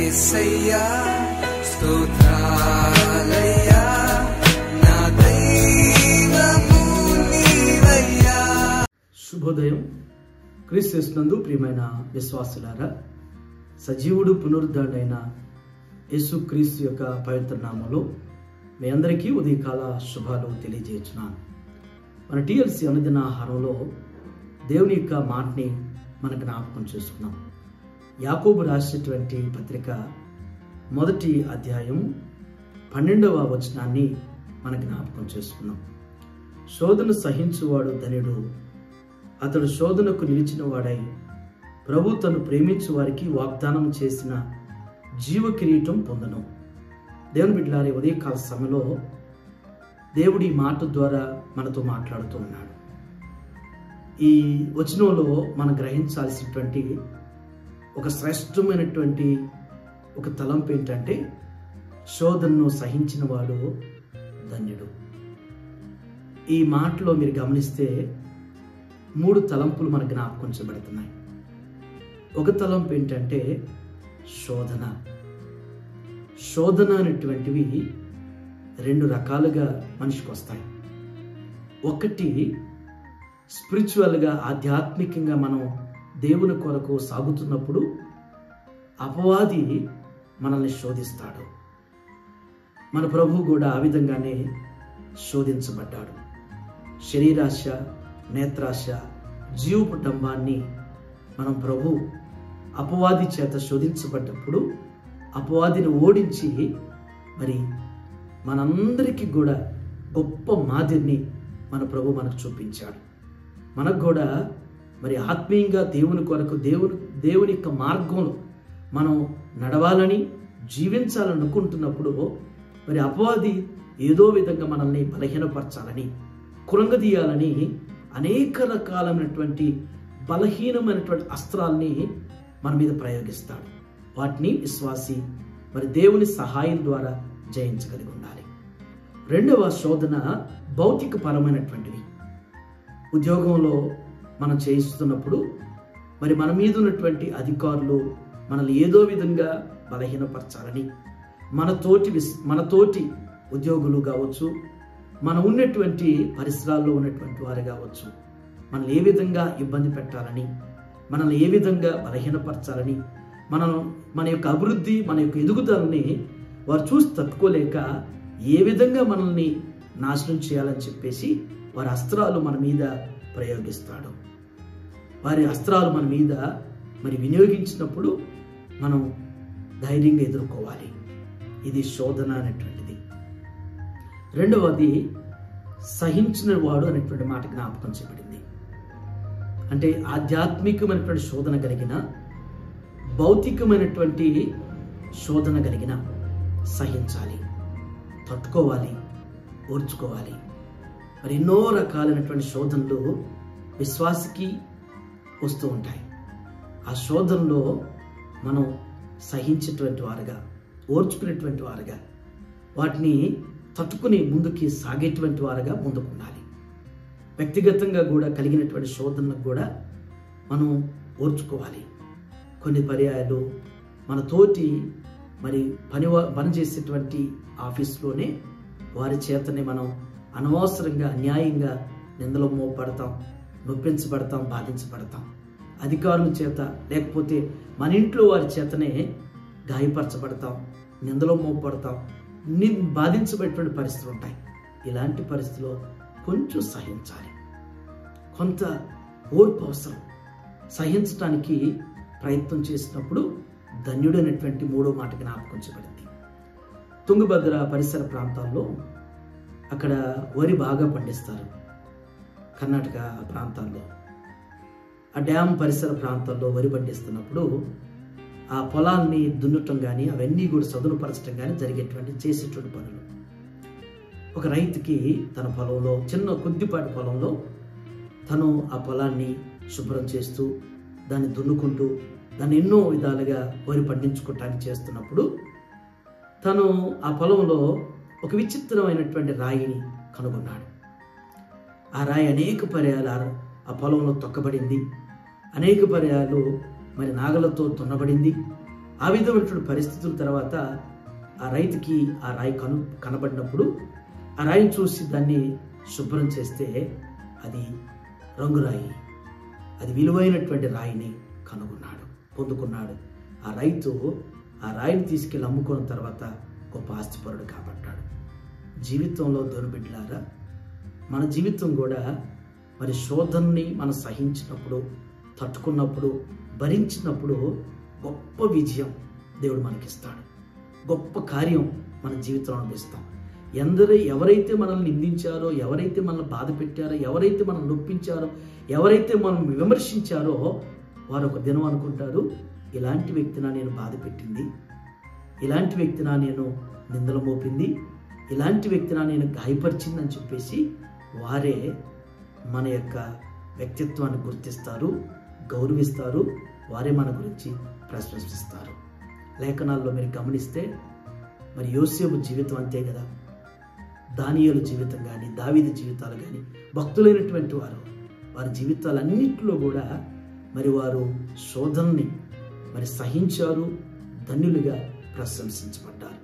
యేసయ్యా స్తోత్రాలయ్యా నా దైవము నీవయ్యా. శుభోదయం. క్రీస్తునందు ప్రియమైన విశ్వాసులారా, సజీవుడు పునరుద్ధరణైన యేసుక్రీస్తు యొక్క పవిత్ర నామములో మీ అందరికీ ఉదయకాల శుభాలు తెలియజేస్తున్నాను. మన టీఎల్సీ అనుదిన ఆహారంలో దేవుని యొక్క మాటని మనకు జ్ఞాపకం చేసుకున్నాం. యాకోబు రాసినటువంటి పత్రిక 1వ అధ్యాయం 12వ వచనాన్ని మన జ్ఞాపకం చేసుకున్నాం. శోధన సహించువాడు ధన్యుడు, అతడు శోధనకు నిలిచిన వాడై ప్రభు తను ప్రేమించు వారికి వాగ్దానం చేసిన జీవ కిరీటం పొందను. దేవుని బిడ్డలారా, ఉదయకాల సమయంలో దేవుడి మాట ద్వారా మనతో మాట్లాడుతూ ఉన్నాడు. ఈ వచనంలో మనం గ్రహించాల్సినటువంటి ఒక శ్రేష్టమైనటువంటి ఒక తలంపు ఏంటంటే, శోధనను సహించిన వాడు ధన్యుడు. ఈ మాటలో మీరు గమనిస్తే 3 తలంపులు మనకు జ్ఞాపకం చేయబడుతున్నాయి. ఒక తలంపు ఏంటంటే శోధన. శోధన అనేటువంటివి 2 రకాలుగా మనిషికి వస్తాయి. ఒకటి స్పిరిచువల్గా, ఆధ్యాత్మికంగా మనం దేవుని కొరకు సాగుతున్నప్పుడు అపవాది మనల్ని శోధిస్తాడు. మన ప్రభువు కూడా ఆ విధంగానే శోధించబడ్డాడు. శరీరాశ, నేత్రాశ, జీవపు డంబాన్ని మనం ప్రభు అపవాది చేత శోధించబడ్డప్పుడు అపవాదిని ఓడించి మరి మనందరికీ కూడా గొప్ప మాదిరిని మన ప్రభు మనకు చూపించాడు. మనకు కూడా మరి ఆత్మీయంగా దేవుని కొరకు దేవుని యొక్క మార్గంలో మనం నడవాలని, జీవించాలని అనుకుంటున్నప్పుడు మరి అపవాది ఏదో విధంగా మనల్ని బలహీనపరచాలని, కృంగదీయాలని అనేక రకాలైనటువంటి బలహీనమైనటువంటి అస్త్రాల్ని మన మీద ప్రయోగిస్తాడు. వాటిని విశ్వాసి మరి దేవుని సహాయం ద్వారా జయించగలిగి ఉండాలి. 2వ శోధన భౌతిక పరమైనటువంటివి. ఉద్యోగంలో మనం చేయిస్తున్నప్పుడు మరి మన మీద ఉన్నటువంటి అధికారులు మనల్ని ఏదో విధంగా బలహీనపరచాలని, మనతోటి ఉద్యోగులు కావచ్చు, మనం ఉన్నటువంటి పరిసరాల్లో ఉన్నటువంటి వారు కావచ్చు, మనల్ని ఏ విధంగా ఇబ్బంది పెట్టాలని, మనల్ని ఏ విధంగా బలహీనపరచాలని, మన యొక్క అభివృద్ధి, మన యొక్క ఎదుగుదలని వారు చూసి తట్టుకోలేక ఏ విధంగా మనల్ని నాశనం చేయాలని చెప్పేసి వారి అస్త్రాలు మన మీద ప్రయోగిస్తాడు. వారి అస్త్రాలు మన మీద మరి వినియోగించినప్పుడు మనం ధైర్యంగా ఎదుర్కోవాలి. ఇది శోధన అనేటువంటిది. 2వది సహించిన వాడు అనేటువంటి మాట జ్ఞాపకం చేయబడింది. అంటే ఆధ్యాత్మికమైనటువంటి శోధన కలిగిన, భౌతికమైనటువంటి శోధన కలిగిన సహించాలి, తట్టుకోవాలి, ఓర్చుకోవాలి. మరి ఎన్నో రకాలైనటువంటి శోధనలు విశ్వాసికి వస్తూ ఉంటాయి. ఆ శోధనలో మనం సహించేటువంటి వారుగా, ఓర్చుకునేటువంటి వారుగా, వాటిని తట్టుకుని ముందుకి సాగేటువంటి వారుగా ముందుకుండాలి. వ్యక్తిగతంగా కూడా కలిగినటువంటి శోధనలకు కూడా మనం ఓర్చుకోవాలి. కొన్ని పర్యాయాలు మన తోటి మరి పని చేసేటువంటి ఆఫీస్లోనే వారి చేతనే మనం అనవసరంగా, అన్యాయంగా నిందలో మోపడతాం, నొప్పించబడతాం, బాధించబడతాం. అధికారుల చేత, లేకపోతే మన ఇంట్లో వారి చేతనే గాయపరచబడతాం, నిందలో మోపడతాం, బాధించబడేటువంటి పరిస్థితులు ఉంటాయి. ఇలాంటి పరిస్థితిలో కొంచెం సహించాలి. కొంత ఓర్పు అవసరం. సహించడానికి ప్రయత్నం చేసినప్పుడు ధన్యుడు అనేటువంటి 3వ మాట జ్ఞాపకం చేయబడింది. తుంగభద్ర పరిసర ప్రాంతాల్లో అక్కడ వరి బాగా పండిస్తారు. కర్ణాటక ప్రాంతాల్లో ఆ డ్యామ్ పరిసర ప్రాంతాల్లో వరి పండిస్తున్నప్పుడు ఆ పొలాల్ని దున్నటం కానీ, అవన్నీ కూడా సదునుపరచడం కానీ చేసేటువంటి పనులు. ఒక రైతుకి తన పొలంలో, చిన్న కొద్దిపాటి పొలంలో తను ఆ పొలాన్ని శుభ్రం చేస్తూ, దాన్ని దున్నుకుంటూ, దాన్ని ఎన్నో విధాలుగా వరి పండించుకోవటానికి చేస్తున్నప్పుడు తను ఆ పొలంలో ఒక విచిత్రమైనటువంటి రాయిని కనుగొన్నాడు. ఆ రాయి అనేక పర్యాలు ఆ పొలంలో తొక్కబడింది, అనేక పర్యాలు మరి నాగలతో దున్నబడింది. ఆ విధమైనటువంటి పరిస్థితుల తర్వాత ఆ రైతుకి ఆ రాయి కనబడినప్పుడు ఆ రాయిని చూసి దాన్ని శుభ్రం చేస్తే అది రంగురాయి, అది విలువైనటువంటి రాయిని పొందుకున్నాడు. ఆ రైతు ఆ రాయిని తీసుకెళ్ళి అమ్ముకున్న తర్వాత గొప్ప ఆస్తిపరుడు కాబట్టాడు. జీవితంలో దేవుని బిడ్డలారా, మన జీవితం కూడా మరి శోధనని మనం సహించినప్పుడు, తట్టుకున్నప్పుడు, భరించినప్పుడు గొప్ప విజయం దేవుడు మనకిస్తాడు. గొప్ప కార్యం మన జీవితంలో అనిపిస్తాం. ఎవరైతే మనల్ని నిందించారో, ఎవరైతే మనల్ని బాధ పెట్టారో, ఎవరైతే మనం నొప్పించారో, ఎవరైతే మనం విమర్శించారో వారు ఒక దినం అనుకుంటారు, ఇలాంటి వ్యక్తినా నేను బాధ పెట్టింది, ఇలాంటి వ్యక్తినా నేను నిందలు మోపింది, ఇలాంటి వ్యక్తినా నేను గాయపరిచింది అని చెప్పేసి వారే మన యొక్క వ్యక్తిత్వాన్ని గుర్తిస్తారు, గౌరవిస్తారు. వారే మన గురించి ప్రశంసిస్తారు. లేఖనాల్లో మీరు గమనిస్తే మరి యోసేపు జీవితం అంతే కదా. దానియేలు జీవితం కానీ, దావీదు జీవితాలు కానీ, భక్తులైనటువంటి వారి జీవితాలన్నింటిలో కూడా మరి వారు శోధనని మరి సహించారు, ధన్యులుగా ప్రశంసించబడ్డారు,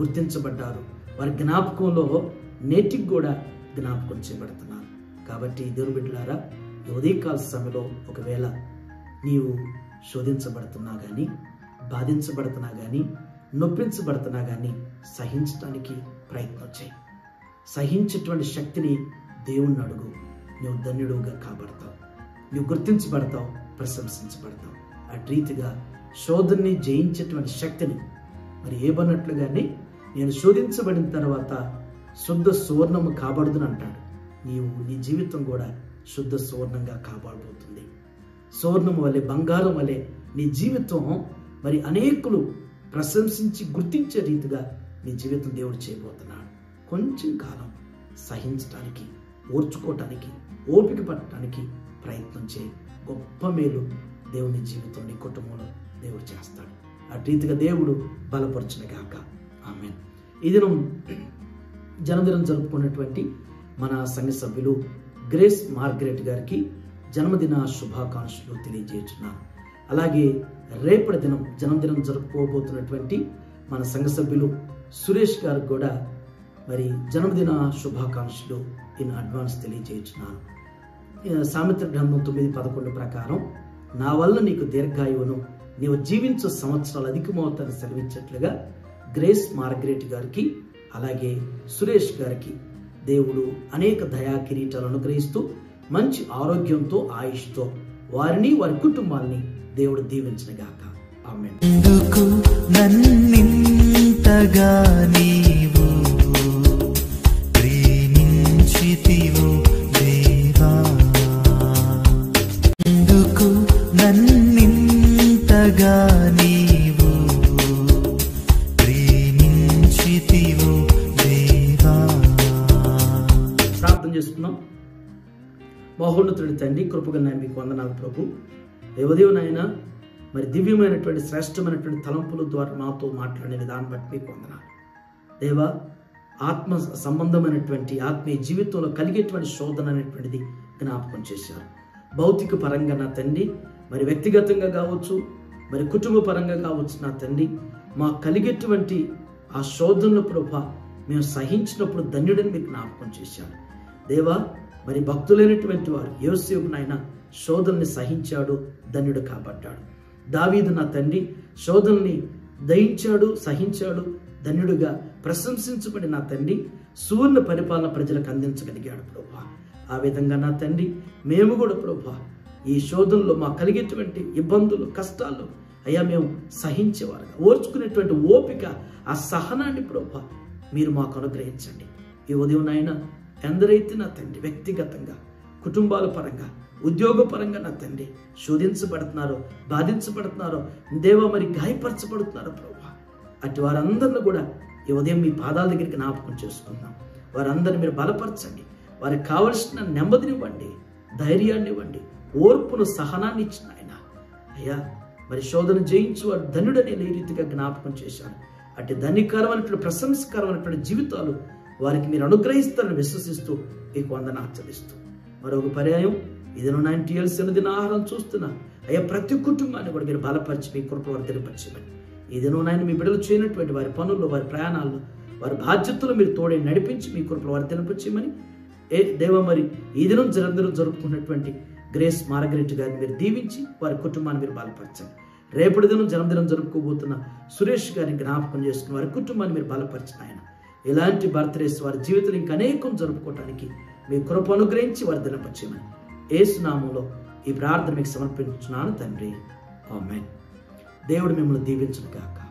గుర్తించబడ్డారు. వారి జ్ఞాపకంలో నేటికి కూడా జ్ఞాపకం చేయబడుతున్నారు. కాబట్టి దేవుని బిడ్డలారా, ఈ ఉదయకాల సమయంలో ఒకవేళ నీవు శోధించబడుతున్నా కానీ, బాధించబడుతున్నా కానీ, నొప్పించబడుతున్నా కానీ సహించడానికి ప్రయత్నం చేయి. సహించేటువంటి శక్తిని దేవుణ్ణి అడుగు. నువ్వు ధన్యుడుగా కాబడతావు, నువ్వు గుర్తించబడతావు, ప్రశంసించబడతావు. అటు రీతిగా శోధనని జయించేటువంటి శక్తిని మరి ఏమన్నట్లుగానే నేను శోధించబడిన తర్వాత శుద్ధ సువర్ణము కాబడుదును అంటాడు. నీ జీవితం కూడా శుద్ధ సువర్ణంగా కాబడబోతుంది. సువర్ణము వలె, బంగారం వలె నీ జీవితం మరి అనేకులు ప్రశంసించి గుర్తించే రీతిగా నీ జీవితం దేవుడు చేయబోతున్నాడు. కొంచెం కాలం సహించడానికి, ఓర్చుకోవటానికి, ఓపిక పట్టడానికి ప్రయత్నం చేయి. గొప్ప మేలు దేవుని జీవితం నీ కుటుంబంలో దేవుడు చేస్తాడు. అటు రీతిగా దేవుడు బలపరచునుగాక. ఆమేన్. ఈ దినం జన్మదినం జరుపుకున్నటువంటి మన సంఘ సభ్యులు గ్రేస్ మార్గరెట్ గారికి జన్మదిన శుభాకాంక్షలు తెలియజేస్తున్నాను. అలాగే రేపటి దినం జన్మదినం జరుపుకోబోతున్నటువంటి మన సంఘ సభ్యులు సురేష్ గారికి కూడా మరి జన్మదిన శుభాకాంక్షలు ఇన్ అడ్వాన్స్ తెలియజేస్తున్నాను. సామెత్ర గ్రంథం 9:11 ప్రకారం నా వల్ల నీకు దీర్ఘాయువును, నీవు జీవించు సంవత్సరాలు అధికమవుతాన్ని సెలవించట్లుగా గ్రేస్ మార్గరెట్ గారికి అలాగే సురేష్ గారికి దేవుడు అనేక దయా కిరీటాలు అనుగ్రహిస్తూ మంచి ఆరోగ్యంతో, ఆయుష్తో వారిని, వారి కుటుంబాలని దేవుడు దీవించునుగాక. ఆమేన్. ఎందుకు నన్నింతగా నీవు ప్రేమించితివో దేవా, ఎందుకు నన్నింతగా నీవు ప్రేమించితివో దేవా. ప్రార్థన చేసుకున్నాం. మహోన్నతుడి తండ్రి, కృపగల నాయన మీకు వందనాలు ప్రభు. దేవదేవునైనా మరి దివ్యమైనటువంటి శ్రేష్టమైనటువంటి తలంపుల ద్వారా మాతో మాట్లాడే విధానం బట్టి మీకు వందనాలు దేవా. ఆత్మ సంబంధమైనటువంటి ఆత్మీయ జీవితంలో కలిగేటువంటి శోధన అనేటువంటిది జ్ఞాపకం చేశారు. భౌతిక పరంగా నా తండ్రి, మరి వ్యక్తిగతంగా కావచ్చు, మరి కుటుంబ పరంగా కావచ్చు నా తండ్రి, మా కలిగేటువంటి ఆ శోధనలు ప్రభా మేము సహించినప్పుడు ధన్యుడని మీకు జ్ఞాపకం చేశారు దేవా. మరి భక్తులైనటువంటి వారు యోసేపు నాయన శోధనని సహించాడు, ధన్యుడు కాబట్టాడు. దావీదు నా తండ్రి శోధనని దయించాడు, సహించాడు, ధన్యుడుగా ప్రశంసించబడి నా తండ్రి సువర్ణ పరిపాలన ప్రజలకు అందించగలిగాడు ప్రభా. ఆ విధంగా నా తండ్రి మేము కూడా ప్రభా ఈ శోధనలో మా కలిగేటువంటి ఇబ్బందులు, కష్టాలు అయ్యా మేము సహించేవారుగా, ఓర్చుకునేటువంటి ఓపిక, ఆ సహనాన్ని ప్రభా మీరు మాకు అనుగ్రహించండి. ఈ ఉదయం నాయన ఎందరైతే నా తండ్రి వ్యక్తిగతంగా, కుటుంబాల పరంగా, ఉద్యోగ పరంగా నా తండ్రి శోధించబడుతున్నారో, బాధించబడుతున్నారో దేవా, మరి గాయపరచబడుతున్నారో ప్రభా, అటు వారందరిని కూడా ఈ ఉదయం మీ పాదాల దగ్గరికి జ్ఞాపకం చేసుకుందాం. వారందరిని మీరు బలపరచండి, వారికి కావలసిన నెమ్మదినివ్వండి, ధైర్యాన్ని ఇవ్వండి, ఓర్పును, సహనాన్ని ఇచ్చిన ఆయన అయ్యా. మరి శోధన జయించి వారు ధన్యుడని ఈ రీతిగా జ్ఞాపకం చేశారు. అటు ధన్యకరమైనటువంటి, ప్రశంసకరమైనటువంటి జీవితాలు వారికి మీరు అనుగ్రహిస్తారని విశ్వసిస్తూ మీకు వందనాలు చెల్లిస్తూ మరొక పర్యాయం ఇదిలో 90 ఏళ్ళ దిన ఆహారం చూస్తున్నా అయ్యా ప్రతి కుటుంబాన్ని కూడా మీరు బలపరిచి మీ కృప వర్ధనపరచమని ఈ దినం నాయన మీ బిడ్డలు చేయనటువంటి వారి పనుల్లో, వారి ప్రయాణాల్లో, వారి బాధ్యతలు మీరు తోడే నడిపించి మీ కృపలో వారి తినపచ్చేయమని దేవ మరి ఈ దినం జరందరూ జరుపుకున్నటువంటి గ్రేస్ మార్గరెట్ గారిని మీరు దీవించి వారి కుటుంబాన్ని మీరు బలపరచండి. రేపటి దినం జన్మదినం జరుపుకోబోతున్న సురేష్ గారిని జ్ఞాపకం చేసుకుని వారి కుటుంబాన్ని మీరు బలపరచిన ఆయన ఇలాంటి బర్త్డేస్ వారి జీవితంలో ఇంకా అనేకం జరుపుకోవటానికి మీ కృప అనుగ్రహించి వారి దినపచ్చేయమని యేసు నామములో ఈ ప్రార్థన మీకు సమర్పించున్నాను తండ్రి. ఆమేన్. దేవుడు మిమ్మల్ని దీవించును గాక.